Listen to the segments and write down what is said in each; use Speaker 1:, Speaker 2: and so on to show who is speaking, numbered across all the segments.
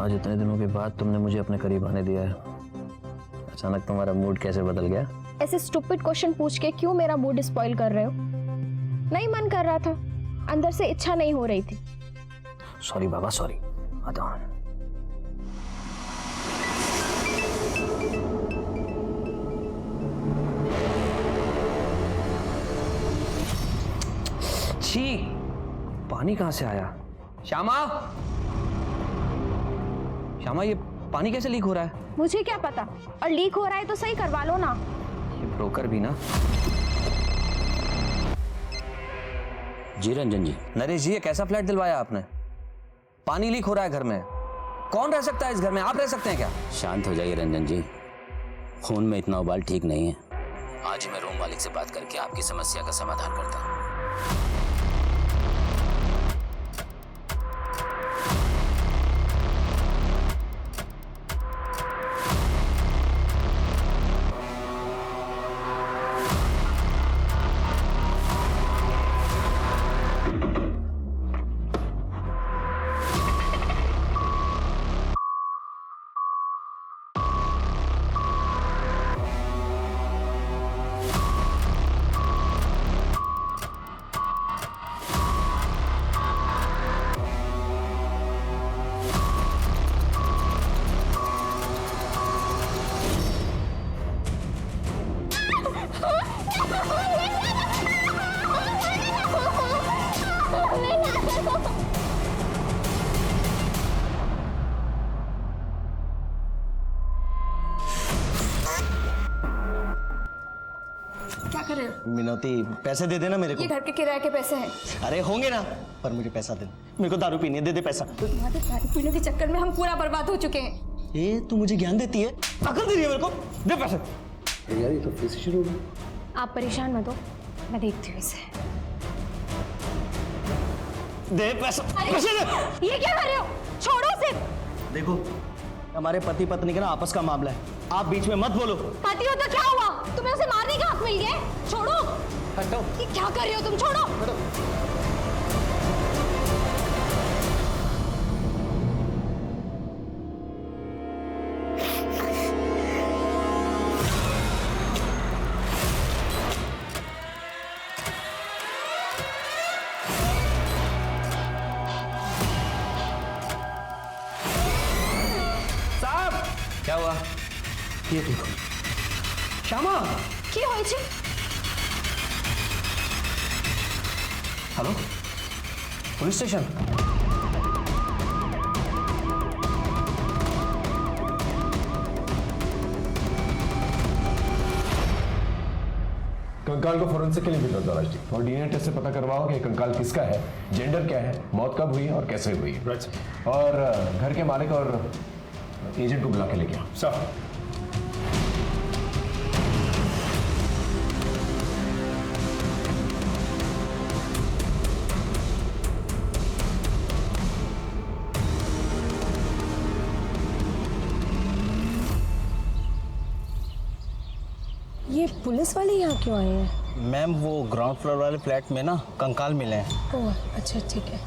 Speaker 1: आज इतने दिनों के बाद तुमने मुझे अपने करीब आने दिया है। अचानक तुम्हारा मूड कैसे बदल गया?
Speaker 2: ऐसे स्टूपिड क्वेश्चन पूछ के क्यों मेरा मूड स्पॉइल कर रहे हो? नहीं मन कर रहा था, अंदर से इच्छा नहीं हो रही थी।
Speaker 1: सॉरी बाबा, सॉरी। आता हूँ। छी, पानी कहाँ से आया? श्यामा, श्यामा, ये पानी कैसे लीक हो रहा है?
Speaker 2: मुझे क्या पता, और लीक हो रहा है तो सही करवा लो ना।
Speaker 1: ये ब्रोकर भी ना।
Speaker 3: जी रंजन जी।
Speaker 1: नरेश जी, ये कैसा फ्लैट दिलवाया आपने? पानी लीक हो रहा है घर में। कौन रह सकता है इस घर में? आप रह सकते हैं क्या?
Speaker 3: शांत हो जाइए रंजन जी, खून में इतना उबाल ठीक नहीं है। आज ही मैं रूम मालिक से बात करके आपकी समस्या का समाधान करता हूँ।
Speaker 2: क्या कर रहे हो?
Speaker 4: मिनोती, पैसे दे देना मेरे को।
Speaker 2: ये घर के किराए के पैसे हैं।
Speaker 4: अरे होंगे ना, पर मुझे पैसा दे। मेरे को दारू पीनी है, दे दे पैसा।
Speaker 2: तुम्हारे दारू पीने के चक्कर में हम पूरा बर्बाद हो चुके हैं।
Speaker 4: ये तू मुझे ज्ञान देती है? अकल दे रही है मेरे को। दे पैसे।
Speaker 1: यार, ये तो फिर से शुरू हो गया।
Speaker 2: आप परेशान मत हो, मैं देखती हूँ इसे।
Speaker 4: दे पैसा। पैसे दे।
Speaker 2: ये क्या कर रहे हो? छोड़ो सिर्फ।
Speaker 4: देखो, हमारे पति पत्नी का ना आपस का मामला है, आप बीच में मत बोलो।
Speaker 2: पति हो तो क्या हुआ? तुम्हें उसे मारने का हक मिल गया है? छोड़ो।
Speaker 4: हटो।
Speaker 2: ये क्या कर रहे हो तुम? छोड़ो।
Speaker 1: क्या हुआ? ये देखो श्यामा।
Speaker 2: কি হয়েছে?
Speaker 1: Hello, police station.
Speaker 5: कंकाल को फोरेंसिक के लिए भेजो दादाजी, और डीएनए टेस्ट से पता करवाओ कि कंकाल किसका है, जेंडर क्या है, मौत कब हुई और कैसे हुई है। और घर के मालिक और एजेंट को बुला के लेके आओ। सर।
Speaker 2: ये पुलिस वाले यहाँ क्यों आए हैं?
Speaker 4: मैम, वो ग्राउंड फ्लोर वाले फ्लैट में ना कंकाल मिले हैं।
Speaker 2: ओह अच्छा, ठीक है।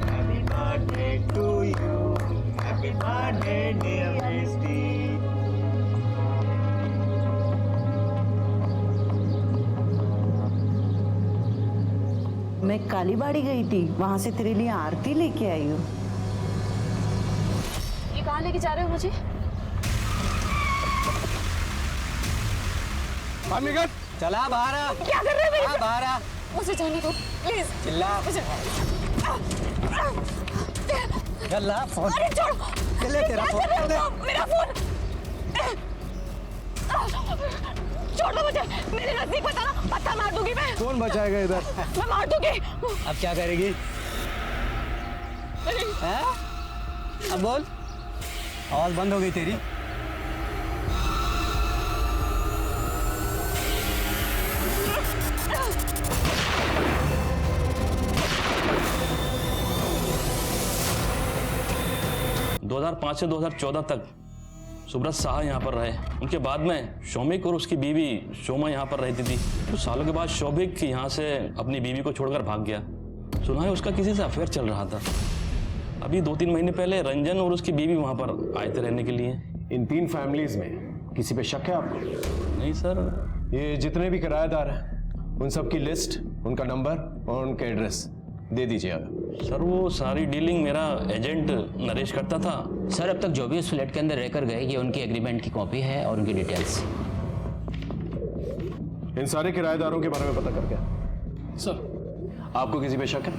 Speaker 4: Happy birthday to you. Happy birthday dear Misty.
Speaker 6: मैं कालीबाड़ी गई थी, वहां से तेरे लिए आरती लेके आई हूँ।
Speaker 2: ये कहाँ लेके जा रहे हो मुझे?
Speaker 4: चला बाहर आ।
Speaker 2: क्या कर रहे हो मेरे?
Speaker 4: बाहर आ।
Speaker 2: मुझे जाने दो प्लीज।
Speaker 4: चिल्ला। चला फोन।
Speaker 2: अरे छोड़ो।
Speaker 4: चले तेरा फोन।
Speaker 2: क्या कर रहे हो? मेरा फोन। छोड़ दो मुझे, मेरे नजदीक मत आना, पत्थर मार दूंगी मैं।
Speaker 5: कौन बचाएगा इधर?
Speaker 2: मैं मार दूंगी।
Speaker 4: अब क्या करेगी? हैं? अब बोल। आवाज बंद हो गई तेरी।
Speaker 7: ...2005 से 2014 तक सुब्रत शाह यहाँ पर रहे। उनके बाद में शौमिक और उसकी बीवी शोमा यहाँ पर रहती थी। कुछ सालों के बाद शौमिक यहाँ से अपनी बीवी को छोड़कर भाग गया। सुना है उसका किसी से अफेयर चल रहा था। अभी 2-3 महीने पहले रंजन और उसकी बीवी वहाँ पर आए थे रहने के लिए।
Speaker 5: इन 3 फैमिलीज में किसी पे शक है आपको?
Speaker 7: नहीं सर।
Speaker 5: ये जितने भी किराएदार हैं उन सब की लिस्ट, उनका नंबर और उनका एड्रेस दे दीजिए आप।
Speaker 7: सर वो सारी डीलिंग मेरा एजेंट नरेश करता था।
Speaker 3: सर अब तक जो भी उस फ्लैट के अंदर रहकर गए ये उनकी एग्रीमेंट की कॉपी है और उनकी डिटेल्स।
Speaker 5: इन सारे किराएदारों के बारे में पता करके
Speaker 8: सर
Speaker 5: आपको किसी पे शक है?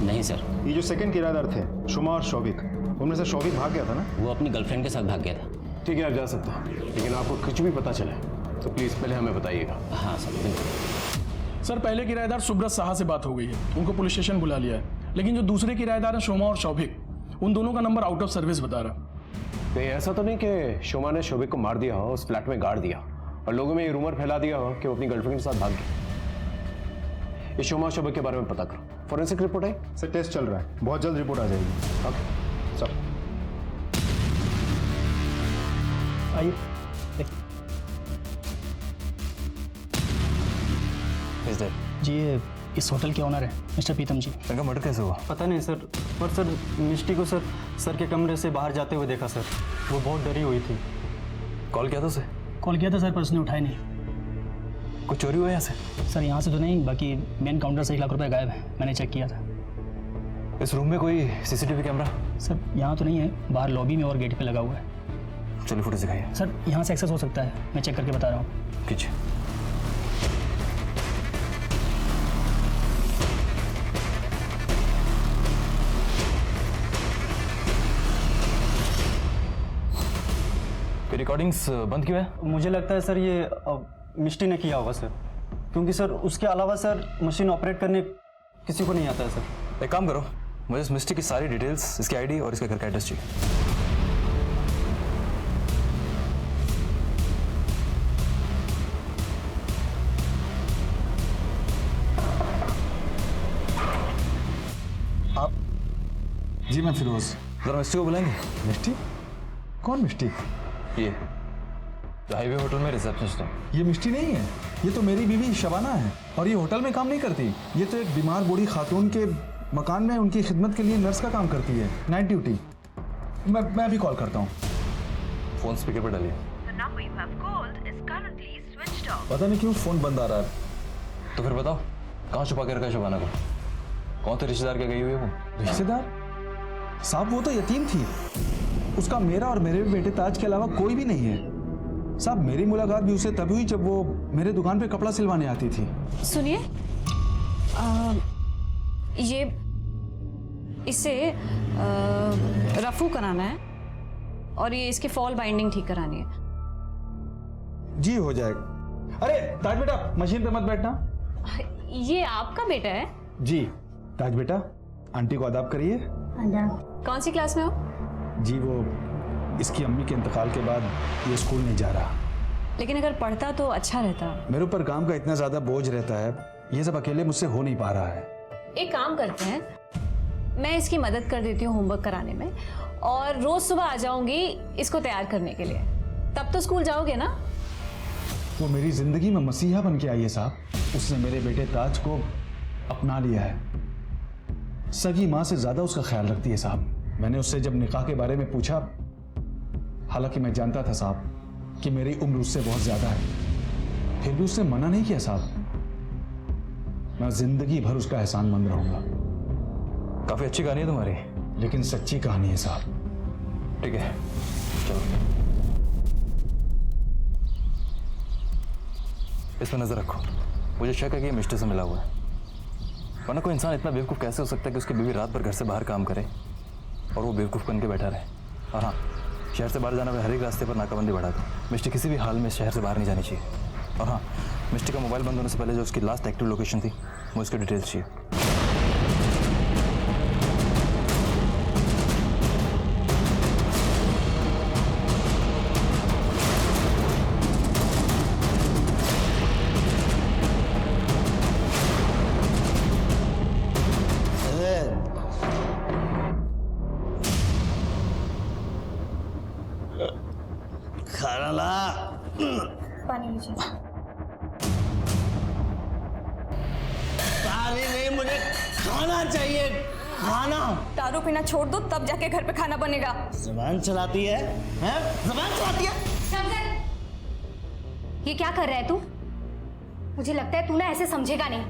Speaker 3: नहीं सर,
Speaker 9: ये जो सेकंड किराएदार थे शुमा और शौविक, उनमें से शौविक भाग गया था ना?
Speaker 3: वो अपनी गर्लफ्रेंड के साथ भाग गया था।
Speaker 5: ठीक है, आप जा सकते हैं, लेकिन आपको कुछ भी पता चले तो प्लीज़ पहले हमें बताइएगा।
Speaker 3: हाँ सर बिल्कुल।
Speaker 8: सर पहले किराएदार सुब्रत साहा से बात हो गई है, उनको पुलिस स्टेशन बुला लिया है, लेकिन जो दूसरे किराएदार हैं शोमा और शौविक, उन दोनों का नंबर आउट ऑफ सर्विस बता रहा।
Speaker 5: कहीं ऐसा तो नहीं कि शोमा ने शौविक को मार दिया हो, उस फ्लैट में गाड़ दिया और लोगों में ये रूमर फैला दिया हो कि वो अपनी गर्लफ्रेंड के साथ भाग गया? इस शोमा शौविक के बारे में पता करो। फॉरेंसिक रिपोर्ट है
Speaker 9: सर, टेस्ट चल रहा है, बहुत जल्द रिपोर्ट आ जाएगी।
Speaker 5: Okay sir.
Speaker 4: आइए। जी ये इस होटल के ऑनर है मिस्टर प्रीतम जी।
Speaker 10: इनका मर्डर कैसे हुआ?
Speaker 11: पता नहीं सर, पर सर मिष्टी को सर के कमरे से बाहर जाते हुए देखा सर। वो बहुत डरी हुई थी।
Speaker 10: कॉल किया था उसे?
Speaker 4: कॉल किया था सर पर उसने उठाया नहीं।
Speaker 10: कुछ चोरी हुआ यहाँ से?
Speaker 4: सर यहाँ से तो नहीं, बाकी मेन काउंटर से 1 लाख रुपए गायब है, मैंने चेक किया था।
Speaker 10: इस रूम में कोई सीसीटीवी कैमरा?
Speaker 4: सर यहाँ तो नहीं है, बाहर लॉबी में और गेट पे लगा हुआ है।
Speaker 10: चलिए फुटेज दिखाइए।
Speaker 4: सर यहाँ से एक्सेस हो सकता है, मैं चेक करके बता रहा हूँ।
Speaker 10: कीजिए। रिकॉर्डिंग्स बंद क्यों है?
Speaker 11: मुझे लगता है सर ये मिष्टी ने किया होगा सर, क्योंकि सर उसके अलावा सर मशीन ऑपरेट करने किसी को नहीं आता है सर।
Speaker 10: एक काम करो, मुझे इस मिस्टी की सारी डिटेल्स, इसकी आईडी और इसके घर का एड्रेस चाहिए।
Speaker 9: आप? जी मैं फिरोज।
Speaker 10: जरा मिस्टी को बुलाएंगे।
Speaker 9: मिष्टी? कौन मिष्टी?
Speaker 10: ये जो हाईवे होटल में रिसेप्शनिस्ट है।
Speaker 9: ये मिष्टी नहीं है, ये तो मेरी बीवी शबाना है, और ये होटल में काम नहीं करती। ये तो एक बीमार बूढ़ी खातून के मकान में उनकी खिदमत के लिए नर्स का काम करती है, नाइट ड्यूटी। मैं अभी कॉल करता हूँ।
Speaker 10: फोन स्पीकर पर डालिए।
Speaker 9: पता नहीं क्यों फोन बंद आ रहा है।
Speaker 10: तो फिर बताओ कहाँ छुपा के रखा है शबाना को? कौन थे रिश्तेदार के गई हुई है वो?
Speaker 9: रिश्तेदार? साहब वो तो यतीम थी, उसका मेरा और मेरे बेटे ताज के अलावा कोई भी नहीं है। साहब मेरी मुलाकात भी उससे तभी हुई जब वो मेरे दुकान पे कपड़ा सिलवाने आती थी।
Speaker 12: सुनिए, ये इसे रफू कराना है और ये इसकी फॉल बाइंडिंग ठीक करानी है।
Speaker 9: जी हो जाएगा। अरे ताज बेटा मशीन पे मत बैठना।
Speaker 12: ये आपका बेटा है?
Speaker 9: जी ताज बेटा, आंटी को आदाब करिए।
Speaker 12: कौन सी क्लास में हो?
Speaker 9: जी वो इसकी अम्मी के इंतकाल के बाद ये स्कूल नहीं जा रहा।
Speaker 12: लेकिन अगर पढ़ता तो अच्छा रहता।
Speaker 9: मेरे ऊपर काम का इतना ज्यादा बोझ रहता है, ये सब अकेले मुझसे हो नहीं पा रहा है।
Speaker 12: एक काम करते हैं, मैं इसकी मदद कर देती हूँ होमवर्क कराने में, और रोज सुबह आ जाऊंगी इसको तैयार करने के लिए। तब तो स्कूल जाओगे ना?
Speaker 9: वो मेरी जिंदगी में मसीहा बन के आई है साहब। उसने मेरे बेटे ताज को अपना लिया है, सगी माँ से ज्यादा उसका ख्याल रखती है साहब। मैंने उससे जब निकाह के बारे में पूछा, हालांकि मैं जानता था साहब कि मेरी उम्र उससे बहुत ज्यादा है, फिर भी उसने मना नहीं किया साहब। मैं जिंदगी भर उसका एहसानमंद रहूंगा।
Speaker 10: काफी अच्छी कहानी है तुम्हारी,
Speaker 9: लेकिन सच्ची कहानी है साहब।
Speaker 10: ठीक है चलो, इस पर नजर रखो। मुझे शक है कि ये मिस्टर से मिला हुआ है, वरना कोई इंसान इतना बेवकूफ़ कैसे हो सकता है कि उसकी बीवी रात भर घर से बाहर काम करे और वो बेवकूफ़ बन के बैठा रहे। और हाँ, शहर से बाहर जाना हर एक रास्ते पर नाकाबंदी बढ़ा दो। मिस्टी किसी भी हाल में शहर से बाहर नहीं जानी चाहिए। और हाँ, मिस्टी का मोबाइल बंद होने से पहले जो उसकी लास्ट एक्टिव लोकेशन थी, मुझे उसकी डिटेल्स चाहिए।
Speaker 2: पानी लीजिए।
Speaker 13: पानी नहीं, मुझे खाना चाहिए,
Speaker 4: खाना।
Speaker 13: दारू पीना छोड़ दो तब जाके घर पे खाना बनेगा।
Speaker 4: जुबान चलाती है, हैं? जुबान चलाती है।
Speaker 12: ये क्या कर रहा है तू? मुझे लगता है तू ना ऐसे समझेगा नहीं,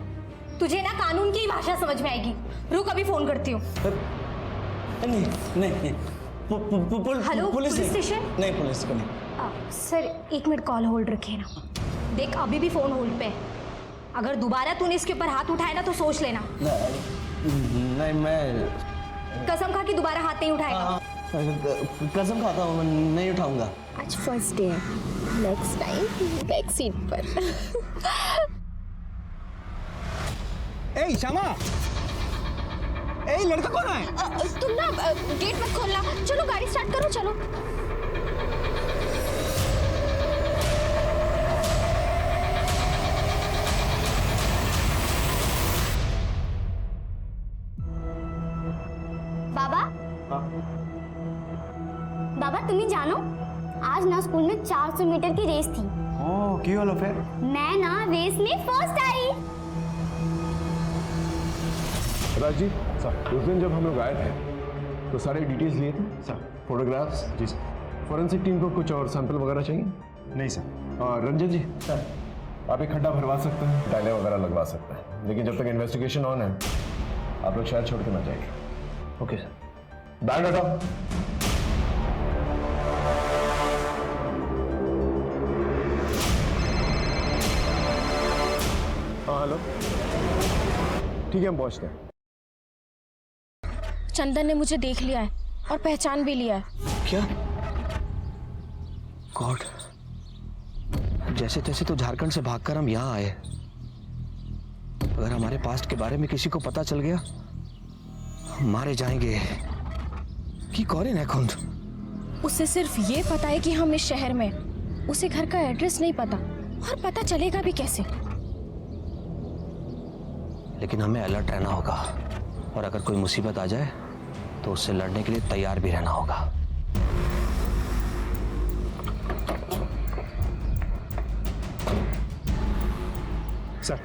Speaker 12: तुझे ना कानून की भाषा समझ में आएगी। रुक, अभी फोन करती हूँ।
Speaker 4: नहीं नहीं,
Speaker 12: हेलो,
Speaker 4: पुलिस
Speaker 12: स्टेशन?
Speaker 4: नहीं, पुलिस को नहीं।
Speaker 12: सर 1 मिनट कॉल होल्ड रखिए ना। देख अभी भी फोन होल्ड पे है, अगर दोबारा तूने इसके ऊपर हाथ उठाया ना तो सोच लेना।
Speaker 4: नहीं, मैं
Speaker 12: कसम खा कि दोबारा हाथ नहीं उठाएगा।
Speaker 4: कसम खाता हूँ, मैं नहीं उठाऊंगा।
Speaker 2: आज फर्स्ट डे है, नेक्स्ट टाइम बैक सीट पर।
Speaker 4: ए श्यामा, ए लड़का कौन है?
Speaker 2: तुम ना गेट मत खोलना, चलो गाड़ी स्टार्ट करो, चलो।
Speaker 13: बाबा, बाबा तुम्हें जानो, आज ना स्कूल में 400 मीटर की रेस थी।
Speaker 5: ओह, क्यों लो फिर?
Speaker 13: मैं ना रेस में फर्स्ट आई।
Speaker 5: राज जी, सर, उस दिन जब हम लोग आए थे तो सारे डिटेल्स लिए थे सर, फोटोग्राफ्स। जी सर। फॉरेंसिक टीम को कुछ और सैंपल वगैरह चाहिए? नहीं सर। और रंजन जी सर, आप एक खड्डा भरवा सकते हैं, टाइलें वगैरह लगवा सकते हैं, लेकिन जब तक इन्वेस्टिगेशन ऑन है आप लोग शहर छोड़ के ना जाएंगे। Okay sir. बैग हटाओ। हाँ हेलो, ठीक है हम पहुंचते हैं।
Speaker 2: चंदन ने मुझे देख लिया है और पहचान भी लिया है।
Speaker 1: क्या? गॉड, जैसे तैसे तो झारखंड से भागकर हम यहाँ आए। अगर हमारे पास्ट के बारे में किसी को पता चल गया मारे जाएंगे। कि कौन है खुंद?
Speaker 2: उसे सिर्फ ये पता है कि हम इस शहर में, उसे घर का एड्रेस नहीं पता, और पता चलेगा भी कैसे?
Speaker 1: लेकिन हमें अलर्ट रहना होगा, और अगर कोई मुसीबत आ जाए तो उससे लड़ने के लिए तैयार भी रहना होगा।
Speaker 11: सर,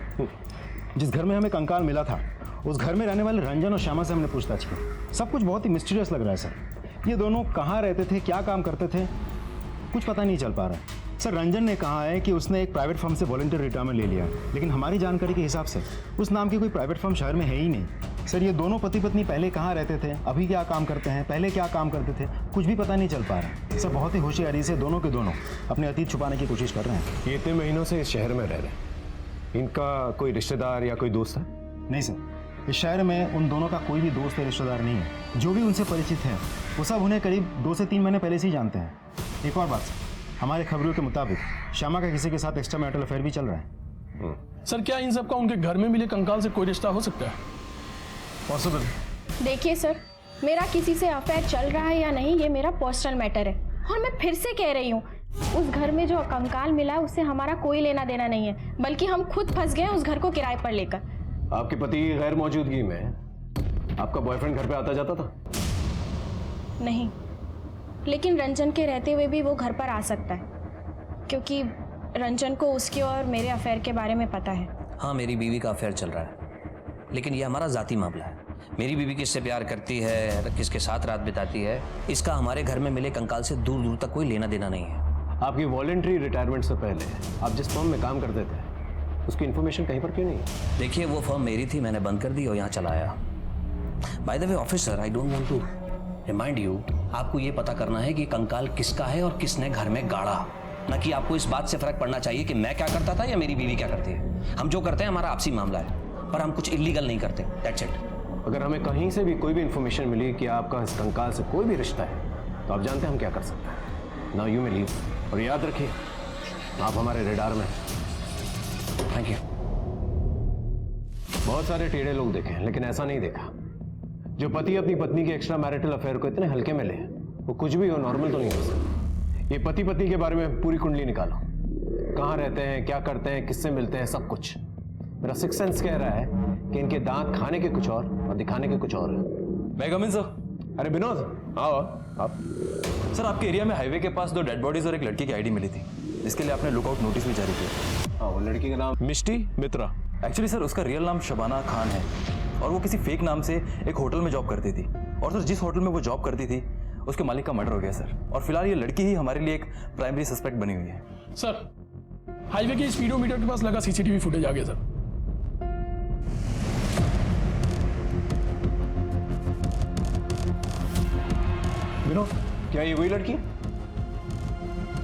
Speaker 11: जिस घर में हमें कंकाल मिला था उस घर में रहने वाले रंजन और श्यामा से हमने पूछताछ की। सब कुछ बहुत ही मिस्टीरियस लग रहा है सर। ये दोनों कहाँ रहते थे, क्या काम करते थे, कुछ पता नहीं चल पा रहा है। सर, रंजन ने कहा है कि उसने एक प्राइवेट फर्म से वॉलंटियर रिटायरमेंट ले लिया, लेकिन हमारी जानकारी के हिसाब से उस नाम की कोई प्राइवेट फर्म शहर में है ही नहीं। सर, ये दोनों पति पत्नी पहले कहाँ रहते थे, अभी क्या काम करते हैं, पहले क्या काम करते थे, कुछ भी पता नहीं चल पा रहा। सर, बहुत ही होशियारी से दोनों के दोनों अपने अतीत छुपाने की कोशिश कर रहे हैं।
Speaker 5: ये इतने महीनों से इस शहर में रह रहे हैं, इनका कोई रिश्तेदार या कोई दोस्त है?
Speaker 11: नहीं सर, इस शहर में उन दोनों का कोई भी दोस्त या रिश्तेदार नहीं है। जो भी उनसे परिचित है वो सब उन्हें करीब 2 से 3 महीने पहले से ही जानते हैं। एक और बात सर, हमारे खबरों के मुताबिक श्यामा का किसी के साथ एक्स्ट्रा मैरिटल अफेयर भी चल रहा है।
Speaker 8: सर, क्या इन सबका उनके घर में मिले कंकाल से कोई रिश्ता हो सकता है?
Speaker 5: पॉसिबल।
Speaker 2: देखिए सर, मेरा किसी से अफेयर चल रहा है या नहीं ये मेरा पर्सनल मैटर है, और मैं फिर से कह रही हूँ, उस घर में जो कंकाल मिला उससे हमारा कोई लेना देना नहीं है, बल्कि हम खुद फंस गए उस घर को किराए पर लेकर।
Speaker 5: आपके पति की गैर मौजूदगी में आपका बॉयफ्रेंड घर पे आता जाता था?
Speaker 2: नहीं, लेकिन रंजन के रहते हुए भी वो घर पर आ सकता है, क्योंकि रंजन को उसके और मेरे अफेयर के बारे में पता है।
Speaker 1: हाँ, मेरी बीवी का अफेयर चल रहा है, लेकिन ये हमारा जाती मामला है। मेरी बीवी किससे प्यार करती है, किसके साथ रात बिताती है, इसका हमारे घर में मिले कंकाल से दूर दूर तक कोई लेना देना नहीं है।
Speaker 5: आपकी वॉलंटरी रिटायरमेंट से पहले आप जिस फर्म में काम करते थे उसकी इन्फॉर्मेशन कहीं पर क्यों नहीं है?
Speaker 1: देखिए, वो फर्म मेरी थी, मैंने बंद कर दी और यहाँ चला आया। By the way officer, I don't want to remind you, आपको ये पता करना है कि कंकाल किसका है और किसने घर में गाड़ा, न कि आपको इस बात से फर्क पड़ना चाहिए कि मैं क्या करता था या मेरी बीवी क्या करती है। हम जो करते हैं हमारा आपसी मामला है, पर हम कुछ इलीगल नहीं करते, दैट्स इट।
Speaker 5: अगर हमें कहीं से भी कोई भी इन्फॉर्मेशन मिली कि आपका इस कंकाल से कोई भी रिश्ता है तो आप जानते हैं हम क्या कर सकते हैं। नाउ यू मे लीव, और याद रखिए आप हमारे रेडार में। Thank you. बहुत सारे टेढ़े लोग देखे हैं, लेकिन ऐसा नहीं देखा जो पति अपनी पत्नी के एक्स्ट्रा मैरिटल अफेयर को इतने हल्के में ले। वो कुछ भी हो, नॉर्मल तो नहीं हो सकता। ये पति पत्नी के बारे में पूरी कुंडली निकालो, कहाँ रहते हैं, क्या करते हैं, किससे मिलते हैं, सब कुछ। मेरा सिक्स सेंस कह रहा है कि इनके दांत खाने के कुछ और दिखाने के कुछ और है।
Speaker 10: मैं कम इन सर।
Speaker 5: अरे विनोद, आओ आप।
Speaker 10: सर, आपके एरिया में हाईवे के पास 2 डेड बॉडीज और एक लड़की की आईडी मिली थी, जिसके लिए आपने लुकआउट नोटिस भी जारी किया।
Speaker 5: हाँ, वो लड़की का नाम
Speaker 10: मिष्टी मित्रा। एक्चुअली सर उसका रियल नाम शबाना खान है। और वो किसी फेक नाम से एक होटल में जॉब करती थी। और सर जिस होटल में वो जॉब करती थी उसके मालिक का मर्डर हो गया सर। और फिलहाल ये लड़की ही हमारे लिए एक प्राइमरी सस्पेक्ट बनी हुई है।
Speaker 8: सर हाईवे के स्पीडोमीटर के पास लगा सीसीटीवी फुटेज आ गया सर।
Speaker 5: विनोद, क्या ये वही लड़की?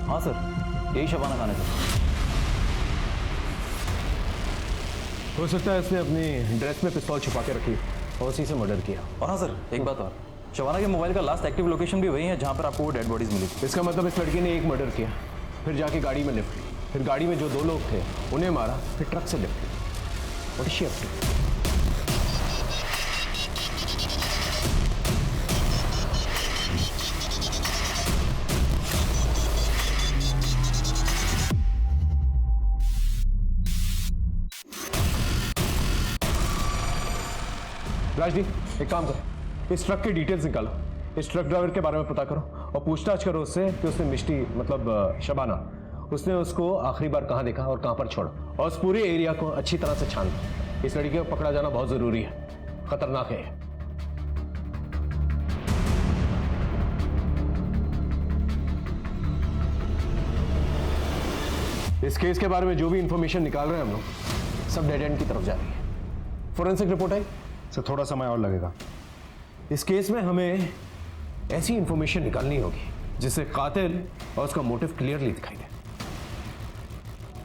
Speaker 10: हाँ सर, यही शबाना खान है सर।
Speaker 5: हो सकता है इसने अपनी ड्रेस में पिस्तौल छुपा के रखी और उसी से मर्डर किया।
Speaker 10: और हाँ सर, एक बात और, शबाना के मोबाइल का लास्ट एक्टिव लोकेशन भी वही है जहाँ पर आपको वो डेड बॉडीज मिली।
Speaker 5: इसका मतलब इस लड़की ने एक मर्डर किया, फिर जाके गाड़ी में लिफ्ट ली, फिर गाड़ी में जो 2 लोग थे उन्हें मारा, फिर ट्रक से लिफ्ट ली। What is she up to? Rajdeep, एक काम करो, इस ट्रक की डिटेल्स निकालो, इस ट्रक ड्राइवर के बारे में पता करो और पूछताछ करो उससे कि उसने मिष्टी मतलब शबाना, उसने उसको आखिरी बार कहाँ देखा और कहाँ पर छोड़ा। और उस पूरे एरिया को अच्छी तरह से छान लो। इस लड़की को पकड़ा जाना बहुत जरूरी है, खतरनाक है। इस केस के बारे में जो भी इंफॉर्मेशन निकाल रहे हैं हम लोग, सब डेड एंड की तरफ जा रही है। फोरेंसिक रिपोर्ट आई
Speaker 11: सर, थोड़ा समय और लगेगा।
Speaker 5: इस केस में हमें ऐसी इंफॉर्मेशन निकालनी होगी जिससे कातिल और उसका मोटिव क्लियरली दिखाई दे।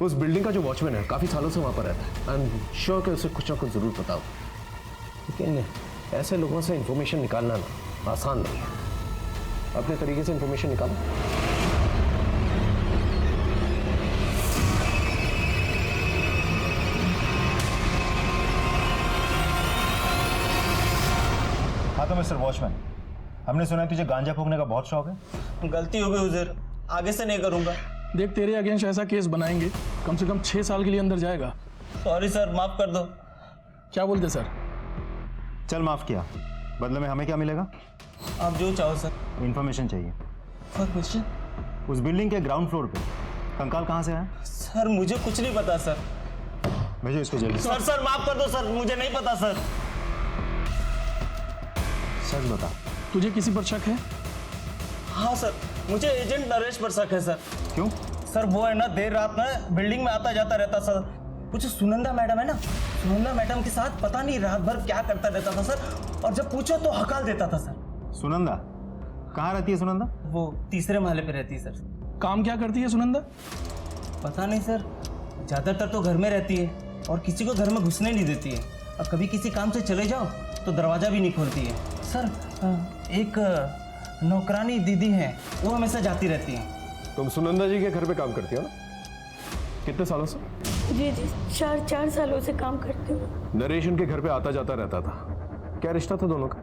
Speaker 5: उस बिल्डिंग का जो वॉचमैन है काफी सालों से वहां पर रहता है। आई एम श्योर कि उसे कुछ ना कुछ जरूर पता हो, लेकिन ऐसे लोगों से इंफॉर्मेशन निकालना ना आसान नहीं है। अपने तरीके से इंफॉर्मेशन निकालो।
Speaker 11: हाँ तो मिस्टर वॉचमैन, हमने सुना है तुझे गांजा फूकने का बहुत शौक है।
Speaker 4: गलती हो गई हुजूर, आगे से नहीं करूंगा।
Speaker 8: देख तेरे अगेंस्ट ऐसा केस बनाएंगे कम से कम 6 साल के लिए अंदर जाएगा।
Speaker 4: सॉरी सर, माफ कर दो।
Speaker 8: क्या बोलते सर?
Speaker 11: चल माफ किया, बदले में हमें क्या मिलेगा?
Speaker 4: आप जो चाहो सर।
Speaker 11: इन्फॉर्मेशन चाहिए।
Speaker 4: Sir question?
Speaker 11: उस बिल्डिंग के ग्राउंड फ्लोर पे कंकाल कहाँ से आया?
Speaker 4: सर मुझे कुछ नहीं पता सर।
Speaker 11: भेजो इसको जल्दी।
Speaker 4: सर माफ कर दो सर, मुझे नहीं पता सर।
Speaker 11: सच बता।
Speaker 8: तुझे किसी पर शक है?
Speaker 4: हाँ सर, मुझे एजेंट नरेश पर शक है सर।
Speaker 11: क्यों?
Speaker 4: सर वो है ना, देर रात में बिल्डिंग में आता जाता रहता सर। कुछ सुनंदा मैडम है ना, सुनंदा मैडम के साथ पता नहीं रात भर क्या करता रहता था सर, और जब पूछो तो हकाल देता था सर।
Speaker 11: सुनंदा कहाँ रहती है? सुनंदा
Speaker 4: वो 3रे महले पे रहती है सर।
Speaker 8: काम क्या करती है सुनंदा?
Speaker 4: पता नहीं सर, ज्यादातर तो घर में रहती है और किसी को घर में घुसने नहीं देती है। और कभी किसी काम से चले जाओ तो दरवाजा भी नहीं खोलती है सर। एक नौकरानी दीदी है, वो हमेशा जाती रहती है।
Speaker 5: तुम सुनंदा जी के घर पे काम करती हो ना? कितने सालों से?
Speaker 2: जी 4 सालों से काम करती हूँ।
Speaker 5: नरेश उनके घर पे आता जाता रहता था, क्या रिश्ता था दोनों का?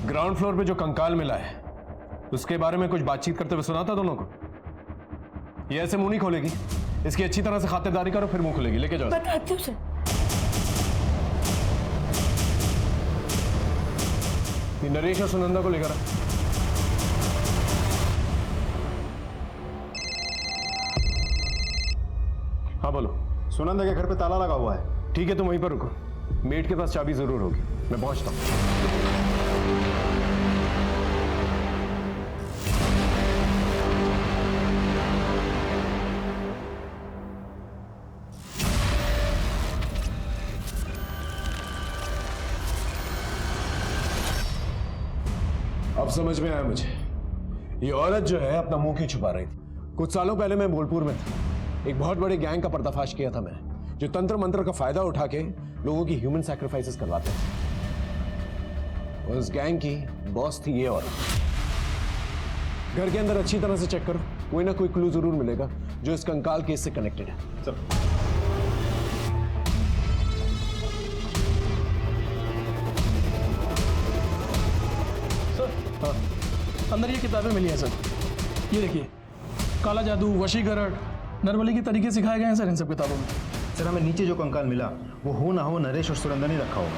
Speaker 5: ग्राउंड फ्लोर पे जो कंकाल मिला है उसके बारे में कुछ बातचीत करते हुए सुना था दोनों को? ये ऐसे मुंह नहीं खोलेगी, इसकी अच्छी तरह से खातिरदारी करो फिर मुंह खोलेगी। लेके जाओ।
Speaker 2: बताती हूँ सर।
Speaker 5: ये नरेश और सुनंदा को लेकर आ। हाँ बोलो।
Speaker 11: सुनंदा के घर पे ताला लगा हुआ है।
Speaker 5: ठीक है तुम वहीं पर रुको, मेट के पास चाबी जरूर होगी, मैं पहुंचता हूं। अब समझ में आया मुझे, ये औरत जो है अपना मुंह क्यों छुपा रही थी। कुछ सालों पहले मैं बोलपुर में था, एक बहुत बड़े गैंग का पर्दाफाश किया था मैंने, जो तंत्र मंत्र का फायदा उठा के लोगों की ह्यूमन सैक्रिफाइसेस करवाते थे। उस गैंग की बॉस थी ये औरत। घर के अंदर अच्छी तरह से चेक करो, कोई ना कोई क्लू जरूर मिलेगा जो इस कंकाल केस से कनेक्टेड है।
Speaker 11: सर
Speaker 8: हाँ, अंदर ये किताबें मिली हैं सर। ये देखिए, काला जादू, वशीकरण, नरबली के तरीके सिखाए गए हैं सर इन सब किताबों में।
Speaker 11: सर हमें नीचे जो कंकाल मिला वो हो ना हो नरेश और सुनंदा ने रखा होगा।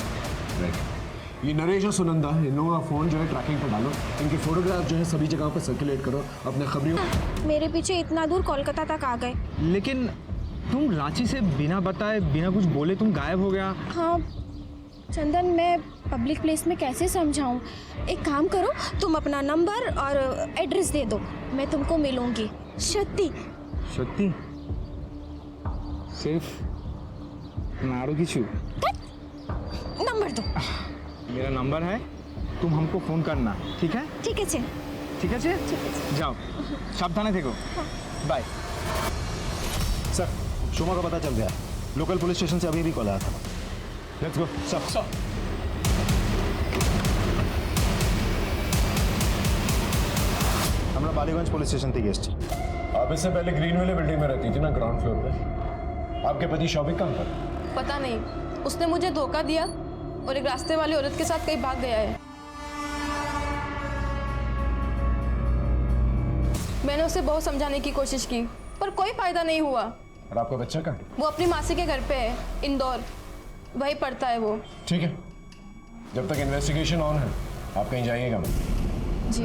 Speaker 5: ये नरेश और सुनंदा, इन लोगों का फोन जो है ट्रैकिंग पर डालो, इनके फोटोग्राफ जो है सभी जगहों पर सर्कुलेट करो अपने खबरियों।
Speaker 2: मेरे पीछे इतना दूर कोलकाता तक आ गए।
Speaker 9: लेकिन
Speaker 11: तुम रांची से बिना बताए बिना कुछ बोले तुम गायब हो गया।
Speaker 2: हाँ चंदन, मैं पब्लिक प्लेस में कैसे समझाऊं? एक काम करो, तुम अपना नंबर और एड्रेस दे दो, मैं तुमको मिलूंगी। सत्ती
Speaker 11: सत्ती सिर्फ नारू की छू।
Speaker 2: नंबर दो।
Speaker 11: मेरा नंबर है, तुम हमको फोन करना, ठीक है?
Speaker 2: ठीक है
Speaker 11: ठीक है जाओ, सावधान देखो। बाय। सर, शोमा का पता चल गया। लोकल पुलिस स्टेशन से अभी भी कॉल आया था। लेट्स गो सब। हमारा बालीगंज पुलिस स्टेशन थी गेस्ट।
Speaker 5: आप इससे पहले ग्रीन वेले बिल्डिंग में रहती थी ना, ग्राउंड फ्लोर पे। आपके पति शौबिक कहाँ पर?
Speaker 14: पता नहीं, उसने मुझे धोखा दिया और एक रास्ते वाली औरत के साथ कहीं भाग गया है। मैंने उसे बहुत समझाने की कोशिश की पर कोई फायदा नहीं हुआ।
Speaker 5: और आपका बच्चा कहाँ?
Speaker 14: वो अपनी मासी के घर पे है, इंदौर, वहीं पढ़ता है वो।
Speaker 5: ठीक है, जब तक इन्वेस्टिगेशन ऑन है आप कहीं जाइएगा मत।
Speaker 14: जी।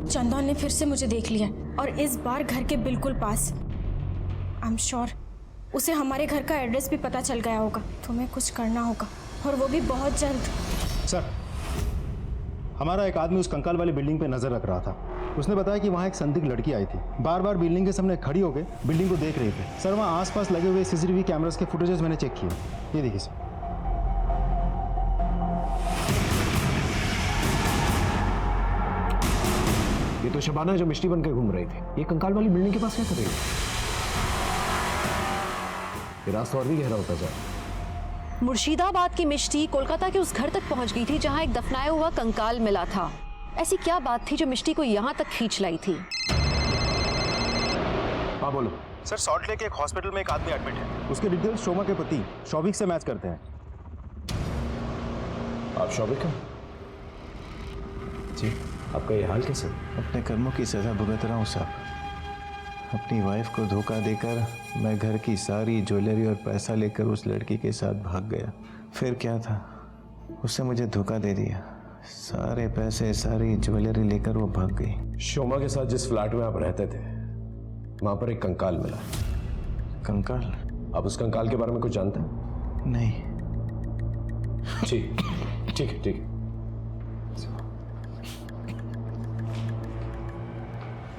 Speaker 2: चंदन ने फिर से मुझे देख लिया और इस बार घर के बिल्कुल पास। आई एम श्योर उसे हमारे घर का एड्रेस भी पता चल गया होगा। तुम्हें कुछ करना होगा और वो भी बहुत जल्द।
Speaker 11: सर, हमारा एक आदमी उस कंकाल वाली बिल्डिंग पे नजर रख रहा था। उसने बताया कि वहाँ एक संदिग्ध लड़की आई थी, बार बार बिल्डिंग के सामने खड़ी होकर बिल्डिंग को देख रही थी। सर, वहाँ आसपास लगे हुए सीसीटीवी कैमरास के फुटेजेस मैंने चेक किए। ये देखिए सर।
Speaker 5: ये तो शबाना जो मिष्टी बनकर घूम रही थी, ये कंकाल वाली बिल्डिंग के पास क्या कर रही है? ये रास्ता और भी गहरा होता जा।
Speaker 12: मुर्शिदाबाद की मिष्टी कोलकाता के उस घर तक पहुंच गई थी जहां एक दफनाया हुआ कंकाल मिला था। ऐसी क्या बात थी जो मिष्टी को यहां तक खींच लाई थी?
Speaker 5: हाँ बोलो।
Speaker 11: सर, सॉल्ट लेक एक हॉस्पिटल में एक आदमी एडमिट है। उसके डिटेल्स शोमा के पति शौबिक से मैच करते हैं।
Speaker 5: आप शौबिक हैं? जी। आपका ये हाल कैसे?
Speaker 10: अपने कर्मों की सज़ा भुगत रहा हूँ साहब। अपनी वाइफ को धोखा देकर मैं घर की सारी ज्वेलरी और पैसा लेकर उस लड़की के साथ भाग गया। फिर क्या था, उसने मुझे धोखा दे दिया। सारे पैसे सारी ज्वेलरी लेकर वो भाग गई।
Speaker 5: शोमा के साथ जिस फ्लैट में आप रहते थे वहां पर एक कंकाल मिला।
Speaker 10: कंकाल?
Speaker 5: आप उस कंकाल के बारे में कुछ जानते हैं?
Speaker 10: नहीं।
Speaker 5: ठीक ठीक है, ठीक है।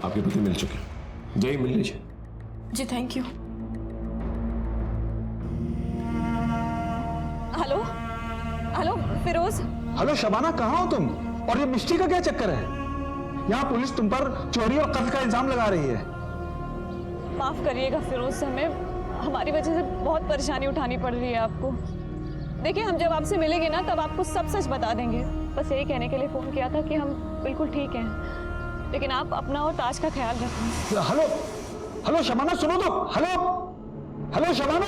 Speaker 5: आपके पति मिल चुके हैं, जाइए मिल लीजिए।
Speaker 2: जी thank you.
Speaker 14: Hello hello Firoz.
Speaker 9: Hello Shabana, कहाँ हो तुम? और ये मिष्टी का क्या चक्कर है? यहाँ पुलिस तुम पर चोरी और कत्ल का इल्जाम लगा रही है।
Speaker 14: माफ करिएगा फिरोज, हमें हमारी वजह से बहुत परेशानी उठानी पड़ रही है आपको। देखिए, हम जब आपसे मिलेंगे ना तब आपको सब सच बता देंगे। बस यही कहने के लिए फोन किया था कि हम बिल्कुल ठीक हैं, लेकिन आप अपना और ताज का ख्याल रखें।
Speaker 9: हेलो हेलो शबाना, सुनो तो। Hello hello Shabana.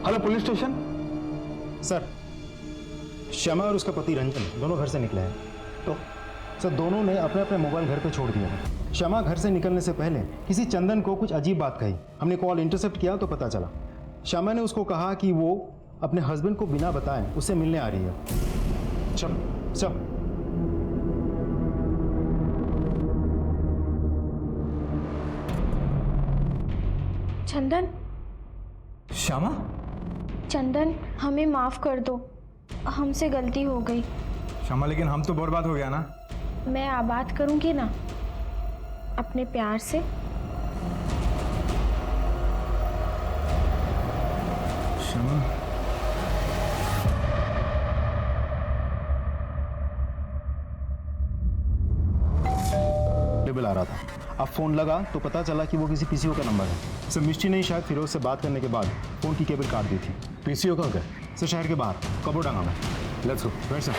Speaker 9: Hello police station.
Speaker 11: Sir, Shyama और उसका पति रंजन दोनों घर से निकले हैं। तो सर, दोनों ने अपने अपने मोबाइल घर पे छोड़ दिए हैं। श्यामा घर से निकलने से पहले किसी चंदन को कुछ अजीब बात कही। हमने कॉल इंटरसेप्ट किया तो पता चला श्यामा ने उसको कहा कि वो अपने हस्बैंड को बिना बताए उससे मिलने आ रही है। सब
Speaker 2: चंदन।
Speaker 9: श्यामा।
Speaker 2: चंदन, हमें माफ कर दो, हमसे गलती हो गई।
Speaker 11: श्यामा, लेकिन हम तो बर्बाद हो गया ना।
Speaker 2: मैं आबाद करूंगी ना अपने प्यार से।
Speaker 11: श्यामा, बिल आ रहा था। अब फोन लगा तो पता चला कि वो किसी पीसीओ का नंबर है। सर, मिष्टी ने शायद फिरोज से बात करने के बाद फोन की केबल काट दी थी।
Speaker 5: पीसीओ कहाँ गए?
Speaker 11: सर, शहर के बाहर कबोडांगा में।
Speaker 5: Let's go.
Speaker 11: Right sir.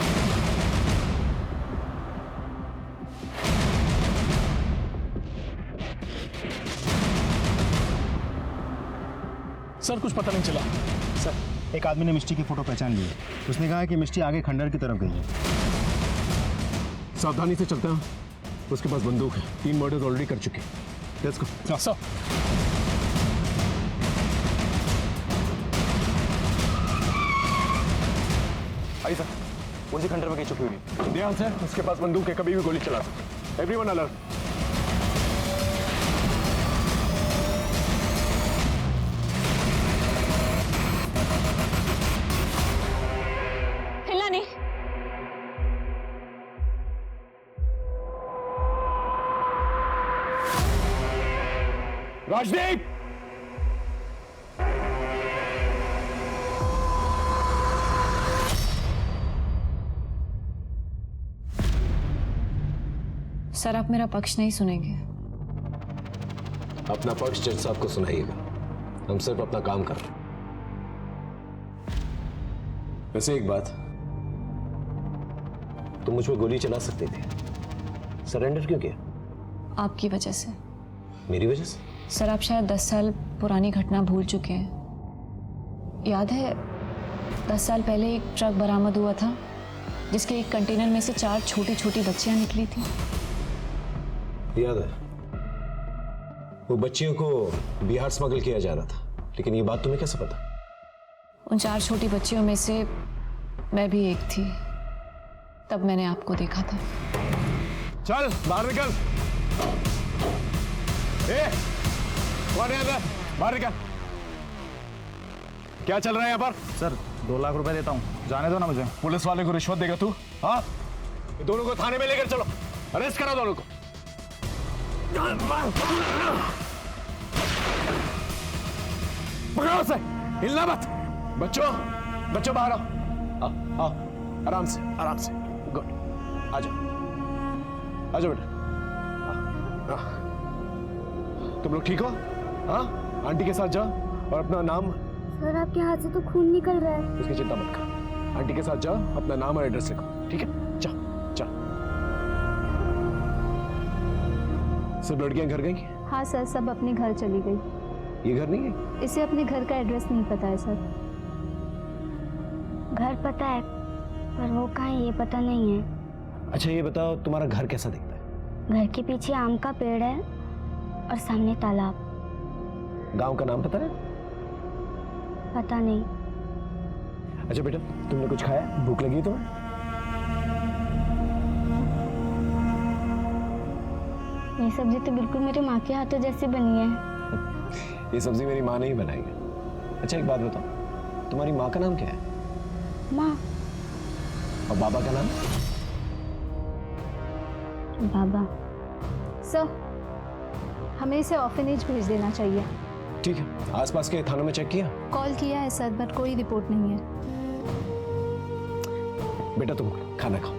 Speaker 8: Sir, कुछ पता नहीं चला।
Speaker 11: सर, एक आदमी ने मिष्टी की फोटो पहचान ली है। उसने कहा कि मिष्टी आगे खंडर की तरफ गई है।
Speaker 5: सावधानी से चलते हैं। उसके पास बंदूक है, 3 मर्डर्स ऑलरेडी कर चुके हैं। Let's go.
Speaker 8: सर,
Speaker 10: आइए सर। उसी खंडर में कहीं छुपी हुई।
Speaker 5: ध्यान से, उसके पास बंदूक है, कभी भी गोली चला सकता। Everyone alert.
Speaker 14: हिलना नहीं।
Speaker 5: राजदीप,
Speaker 12: सर आप मेरा पक्ष नहीं सुनेंगे।
Speaker 5: अपना पक्ष जज साहब को सुनाइएगा, हम सिर्फ अपना काम कर रहे हैं। वैसे एक बात, तुम मुझ पर गोली चला सकते थे, सरेंडर क्यों किया?
Speaker 12: आपकी वजह से।
Speaker 5: मेरी वजह से?
Speaker 12: सर आप शायद 10 साल पुरानी घटना भूल चुके हैं। याद है 10 साल पहले एक ट्रक बरामद हुआ था जिसके एक कंटेनर में से 4 छोटी छोटी बच्चियां निकली थी।
Speaker 5: याद है, वो बच्चियों को बिहार स्मगल किया जा रहा था, लेकिन ये बात तुम्हें कैसे पता?
Speaker 12: उन 4 छोटी बच्चियों में से मैं भी एक थी। तब मैंने आपको देखा था।
Speaker 5: चल बाहर निकल। कौन है अंदर? बाहर निकल। क्या चल रहा है यहाँ पर?
Speaker 9: सर 2 लाख रुपए देता हूँ, जाने दो ना मुझे।
Speaker 5: पुलिस वाले को रिश्वत देगा तू? हाँ, ये दोनों को थाने में लेकर चलो, अरेस्ट करो दोनों को। पकड़ो से, हिलना मत। बच्चों बाहर आओ, आराम से आराम से। गुड, आ जाओ बेटा। तुम लोग ठीक हो? हाँ, आंटी के साथ जाओ और अपना नाम।
Speaker 13: सर आपके हाथ से तो खून निकल रहा है।
Speaker 5: उसकी चिंता मत कर, आंटी के साथ जाओ, अपना नाम और एड्रेस लिखो, ठीक है? जाओ। सब लड़कियां घर गई?
Speaker 2: हाँ सर, सब अपने घर चली गई।
Speaker 5: ये घर नहीं है?
Speaker 2: इसे अपने घर का एड्रेस नहीं पता है सर।
Speaker 13: घर पता है पर वो कहाँ है ये पता नहीं है।
Speaker 5: अच्छा ये बताओ, तुम्हारा घर कैसा दिखता है?
Speaker 13: घर के पीछे आम का पेड़ है और सामने तालाब।
Speaker 5: गांव का नाम पता है?
Speaker 13: पता नहीं।
Speaker 5: अच्छा बेटा, तुमने कुछ खाया? भूख लगी है तुम्हें?
Speaker 13: ये सब्जी तो बिल्कुल मेरी माँ के हाथों जैसी बनी है।
Speaker 5: ये सब्जी मेरी माँ ने ही बनाई है। अच्छा एक बात बताओ, तुम्हारी माँ का नाम क्या है?
Speaker 13: माँ।
Speaker 5: और बाबा का नाम?
Speaker 13: बाबा।
Speaker 2: सर हमें इसे ऑर्फनेज भेज देना चाहिए।
Speaker 5: ठीक है, आसपास के थानों में चेक किया?
Speaker 2: कॉल किया है सर, बट कोई रिपोर्ट नहीं है।
Speaker 5: बेटा तुम खाना खाओ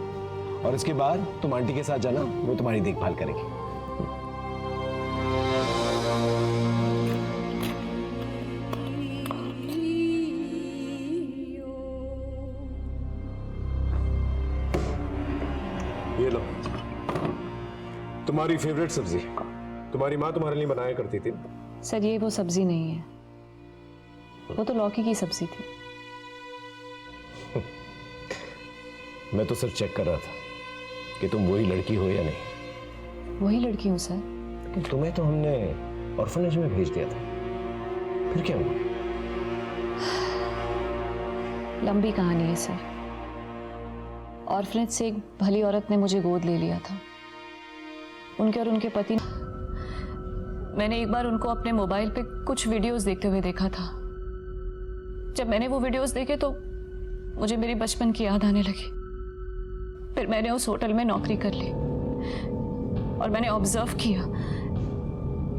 Speaker 5: और इसके बाद तुम आंटी के साथ जाना, वो तुम्हारी देखभाल करेगी। ये लो तुम्हारी फेवरेट सब्जी, तुम्हारी माँ तुम्हारे लिए बनाया करती थी।
Speaker 12: सर ये वो सब्जी नहीं है, वो तो लौकी की सब्जी थी।
Speaker 5: मैं तो सिर्फ चेक कर रहा था कि तुम वही लड़की हो या नहीं।
Speaker 12: वही लड़की हूँ सर।
Speaker 5: लेकिन तुम्हें तो हमने ऑर्फनेज में भेज दिया था, फिर क्या हुआ?
Speaker 12: लंबी कहानी है सर। ऑर्फनेज से एक भली औरत ने मुझे गोद ले लिया था। उनके और उनके पति, मैंने एक बार उनको अपने मोबाइल पे कुछ वीडियोस देखते हुए देखा था। जब मैंने वो वीडियोस देखे तो मुझे मेरी बचपन की याद आने लगी। फिर मैंने उस होटल में नौकरी कर ली और मैंने ऑब्जर्व किया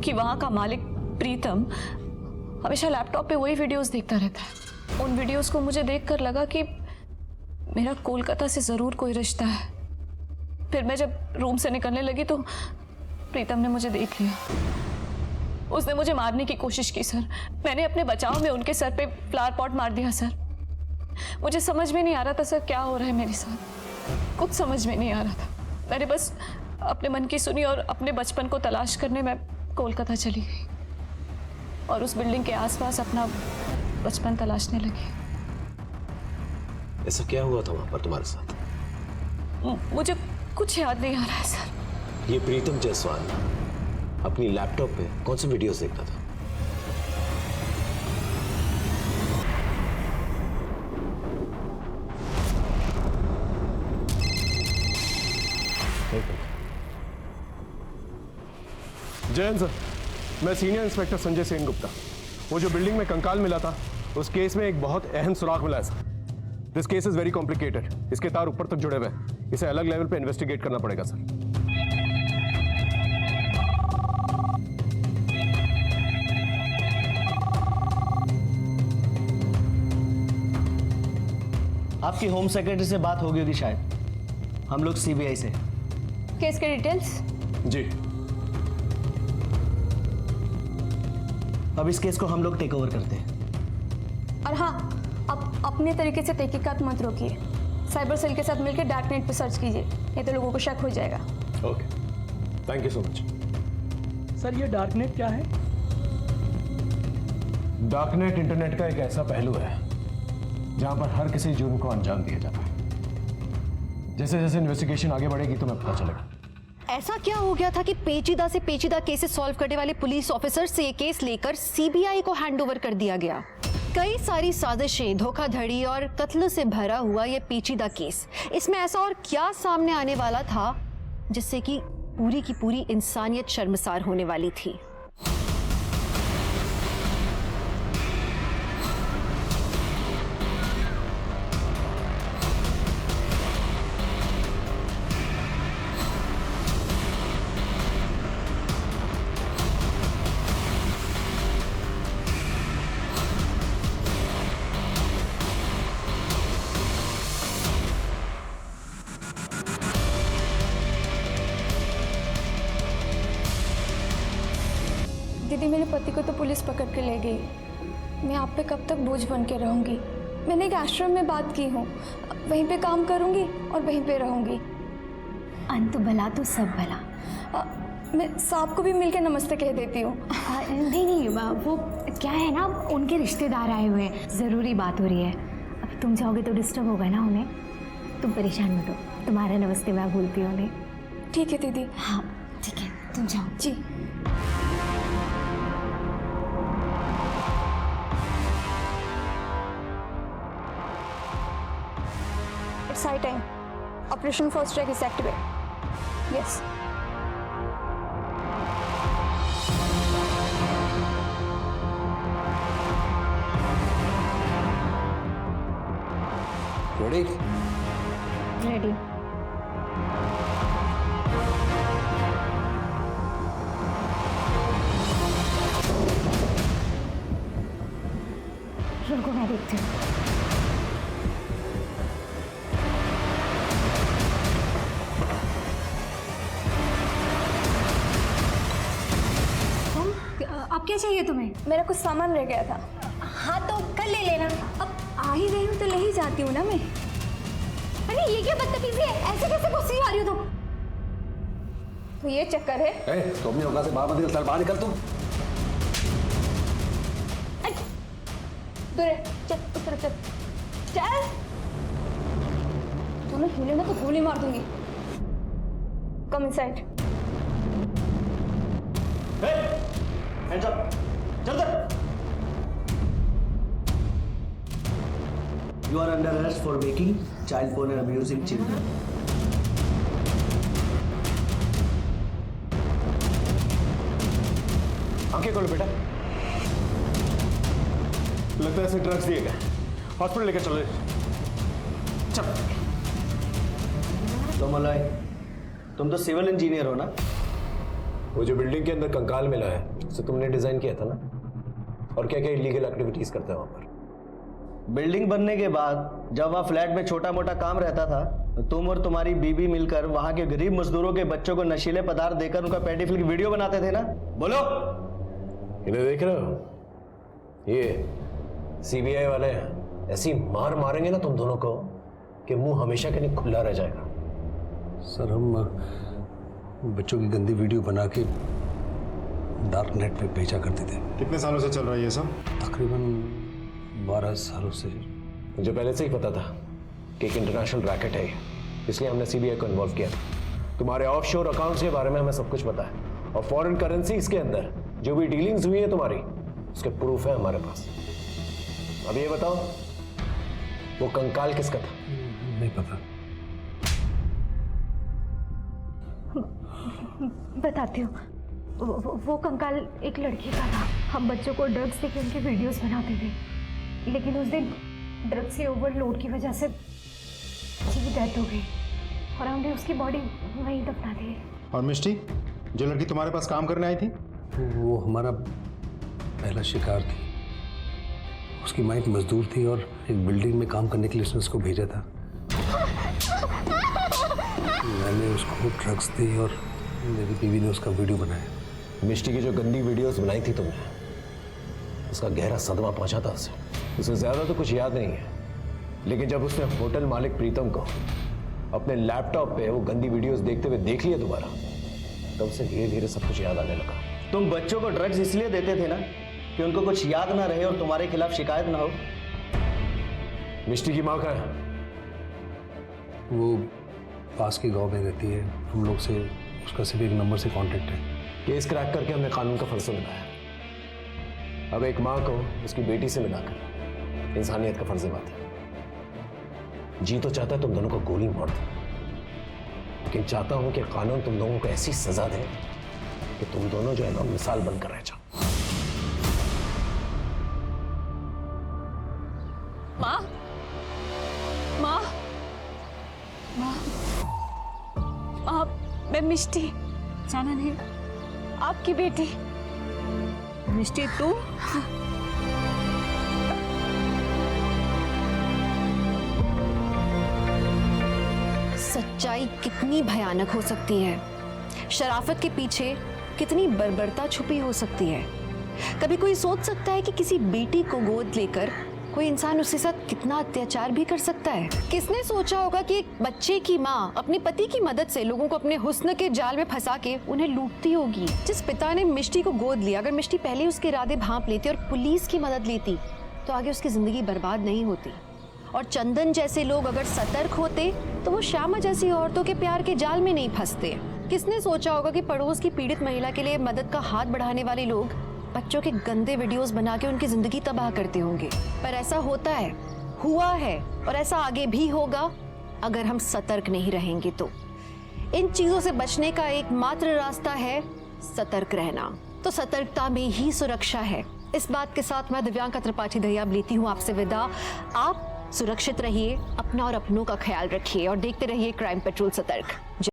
Speaker 12: कि वहाँ का मालिक प्रीतम हमेशा लैपटॉप पे वही वीडियोस देखता रहता है। उन वीडियोस को मुझे देखकर लगा कि मेरा कोलकाता से ज़रूर कोई रिश्ता है। फिर मैं जब रूम से निकलने लगी तो प्रीतम ने मुझे देख लिया। उसने मुझे मारने की कोशिश की सर। मैंने अपने बचाव में उनके सर पे फ्लावर पॉट मार दिया सर। मुझे समझ में नहीं आ रहा था सर क्या हो रहा है मेरे साथ, कुछ समझ में नहीं आ रहा था। मैंने बस अपने मन की सुनी और अपने बचपन को तलाश करने में कोलकाता चली गई और उस बिल्डिंग के आसपास अपना बचपन तलाशने लगी।
Speaker 5: ऐसा क्या हुआ था वहां पर तुम्हारे साथ?
Speaker 12: मुझे कुछ याद नहीं आ रहा है सर।
Speaker 5: ये प्रीतम जायसवाल अपनी लैपटॉप पे कौन सी वीडियोस देखता था? जयंत सर, मैं सीनियर इंस्पेक्टर संजय सेन गुप्ता। वो जो बिल्डिंग में कंकाल मिला था, उस केस में एक बहुत अहम सुराग मिला है sir. This case is very complicated. इसके तार ऊपर तक जुड़े हुए हैं। इसे अलग लेवल पे इन्वेस्टिगेट करना पड़ेगा सर।
Speaker 4: आपकी होम सेक्रेटरी से बात होगी होगी शायद। हम लोग सीबीआई से।
Speaker 14: केस के डिटेल्स?
Speaker 5: जी।
Speaker 4: अब इस केस को हम लोग टेक ओवर करते हैं।
Speaker 14: और हाँ, अब अपने तरीके से तहकीकात मत रोकिए। साइबर सेल के साथ मिलकर डार्क नेट पर सर्च कीजिए, नहीं तो लोगों को शक हो जाएगा।
Speaker 5: Okay, thank you so much.
Speaker 8: Sir ये डार्क नेट क्या है?
Speaker 5: डार्क नेट इंटरनेट का एक ऐसा पहलू है जहां पर हर किसी जुर्म को अंजाम दिया जाता है। जैसे जैसे इन्वेस्टिगेशन आगे बढ़ेगी तुम्हें पता चलेगा।
Speaker 15: ऐसा क्या हो गया था कि पेचीदा से पेचीदा केसेस सॉल्व करने वाले पुलिस ऑफिसर से ये केस लेकर सीबीआई को हैंडओवर कर दिया गया। कई सारी साजिशें, धोखाधड़ी और कत्ल से भरा हुआ ये पेचीदा केस, इसमें ऐसा और क्या सामने आने वाला था जिससे कि पूरी की पूरी इंसानियत शर्मसार होने वाली थी।
Speaker 2: दीदी, मेरे पति को तो पुलिस पकड़ के ले गई। मैं आप पे कब तक बोझ बन के रहूंगी? मैंने एक आश्रम में बात की हूँ, वहीं पे काम करूंगी और वहीं पे रहूंगी।
Speaker 13: अंत भला तो सब भला।
Speaker 2: मैं सांप को भी मिलके नमस्ते कह देती हूँ।
Speaker 13: नहीं, वो क्या है ना, उनके रिश्तेदार आए हुए हैं, ज़रूरी बात हो रही है। अब तुम जाओगे तो डिस्टर्ब होगा ना उन्हें। तुम परेशान मत हो, तुम्हारा नमस्ते मैं भूलती हूँ उन्हें।
Speaker 2: ठीक है दीदी।
Speaker 13: हाँ ठीक है, तुम जाओ।
Speaker 2: जी। It's high time. Operation First Strike is activated. Yes.
Speaker 1: Ready?
Speaker 13: Ready. रुको, मैं देखती हूँ। अब क्या चाहिए तुम्हें?
Speaker 2: मेरा कुछ सामान रह गया था।
Speaker 13: हाँ तो कल ले लेना।
Speaker 2: अब आ ही रही हूँ तो ले ही जाती हूँ ना मैं।
Speaker 13: अरे ये क्या बदतमीजी है? ऐसे कैसे गुस्से आ रही हो तुम?
Speaker 2: तो ये चक्कर है।
Speaker 1: तो अपनी औकात से बाहर मत निकल, बाहर निकल तुम।
Speaker 2: दूर है, चल उस तरफ चल। चल। तूने हिले ना तो गोली मार दूंगी। Come inside.
Speaker 4: Hands up! जल्दी! You are under arrest for making child porn and abusing children.
Speaker 5: आंखें खोलो बेटा। लगता है इसे ड्रग्स दिए गए। हॉस्पिटल लेकर चलो। चल।
Speaker 4: तो मलाय, तुम तो सिविल इंजीनियर हो ना?
Speaker 5: वो जो बिल्डिंग के अंदर कंकाल मिला है, उसे तुमने डिजाइन किया था ना? और क्या क्या इलीगल एक्टिविटीज करते हैं वहां पर?
Speaker 4: बिल्डिंग बनने के बाद जब वहाँ फ्लैट में छोटा मोटा काम रहता था, तो तुम और तुम्हारी बीवी मिलकर वहाँ के गरीब मजदूरों के बच्चों को नशीले पदार्थ देकर उनका पेडोफिल की वीडियो बनाते थे ना? बोलो।
Speaker 5: इन्हें देख रहे हो? ये सीबीआई वाले ऐसी मार मारेंगे ना तुम दोनों को कि मुंह हमेशा के लिए खुला रह जाएगा।
Speaker 1: सर, हम बच्चों की गंदी वीडियो बना के डार्क नेट पे भेजा करते थे।
Speaker 11: कितने सालों से चल रहा है ये सब?
Speaker 1: तकरीबन 12 सालों से।
Speaker 5: मुझे पहले से ही पता था कि एक इंटरनेशनल रैकेट है, इसलिए हमने सीबीआई को इन्वॉल्व किया। तुम्हारे ऑफशोर अकाउंट्स के बारे में हमें सब कुछ पता है, और फॉरेन करेंसीज के अंदर जो भी डीलिंग्स हुई है तुम्हारी, उसके प्रूफ है हमारे पास। अब ये बताओ, वो कंकाल किसका था?
Speaker 1: नहीं पता।
Speaker 13: बताती हूँ। वो कंकाल एक लड़के का था। हम बच्चों को ड्रग्स देके उनके वीडियोस बनाते थे, लेकिन उस दिन ड्रग्स के ओवरलोड की वजह से उसकी डेथ हो गई और हमने उसकी बॉडी वहीं दफना दी।
Speaker 11: और मिष्टी, जो लड़की तुम्हारे पास काम करने आई थी?
Speaker 16: वो हमारा पहला शिकार थी। उसकी माँ एक मजदूर थी और एक बिल्डिंग में काम करने के लिए उसने उसको भेजा था। मैंने उसको ड्रग्स दी और मेरी बीवी ने उसका वीडियो बनाया।
Speaker 5: मिष्टी की जो गंदी वीडियोस बनाई थी तुमने, उसका गहरा सदमा पहुंचा था उसे ज़्यादा तो कुछ याद नहीं है, लेकिन जब उसने होटल मालिक प्रीतम को अपने लैपटॉप पे वो गंदी वीडियोस देखते हुए देख लिया दोबारा, तब से धीरे धीरे सब कुछ याद आने लगा।
Speaker 4: तुम बच्चों को ड्रग्स इसलिए देते थे ना कि उनको कुछ याद ना रहे और तुम्हारे खिलाफ शिकायत ना हो।
Speaker 5: मिष्टी की माँ कहाँ है?
Speaker 16: वो पास के गांव में रहती है। हम लोग से उसका सिर्फ एक नंबर से कांटेक्ट है।
Speaker 5: केस क्रैक करके हमने कानून का फर्ज निभाया। अब एक माँ को उसकी बेटी से मिलाकर इंसानियत का फर्ज निभाता है। जी तो चाहता है तुम दोनों को गोली मार दो, लेकिन चाहता हूं कि कानून तुम लोगों को ऐसी सजा दे कि तुम दोनों जो है ना मिसाल बनकर रह जाओ।
Speaker 14: माँ, माँ, माँ, माँ, मैं मिष्टी, जाना नहीं, आपकी बेटी।
Speaker 12: मिष्टी तू?
Speaker 15: सच्चाई कितनी भयानक हो सकती है, शराफत के पीछे कितनी बर्बरता छुपी हो सकती है। कभी कोई सोच सकता है कि किसी बेटी को गोद लेकर कोई इंसान उसके साथ कितना अत्याचार भी कर सकता है। किसने सोचा होगा कि एक बच्चे की माँ अपने पति की मदद से लोगों को अपने हुस्न के जाल में फंसा के उन्हें लूटती होगी। जिस पिता ने मिष्टी को गोद लिया, अगर मिष्टी पहले उसके इरादे भांप लेती और पुलिस की मदद लेती तो आगे उसकी जिंदगी बर्बाद नहीं होती। और चंदन जैसे लोग अगर सतर्क होते तो वो श्यामा जैसी औरतों के प्यार के जाल में नहीं फंसते। किसने सोचा होगा कि पड़ोस की पीड़ित महिला के लिए मदद का हाथ बढ़ाने वाले लोग बच्चों के गंदे वीडियोस बना के उनकी जिंदगी तबाह करते होंगे। पर ऐसा होता है, हुआ है और ऐसा आगे भी होगा अगर हम सतर्क नहीं रहेंगे तो। इन चीजों से बचने का एकमात्र रास्ता है सतर्क रहना। तो सतर्कता में ही सुरक्षा है। इस बात के साथ मैं दिव्यांका त्रिपाठी दहिया लेती हूँ आपसे विदा। आप सुरक्षित रहिए, अपना और अपनों का ख्याल रखिए और देखते रहिए क्राइम पेट्रोल सतर्क।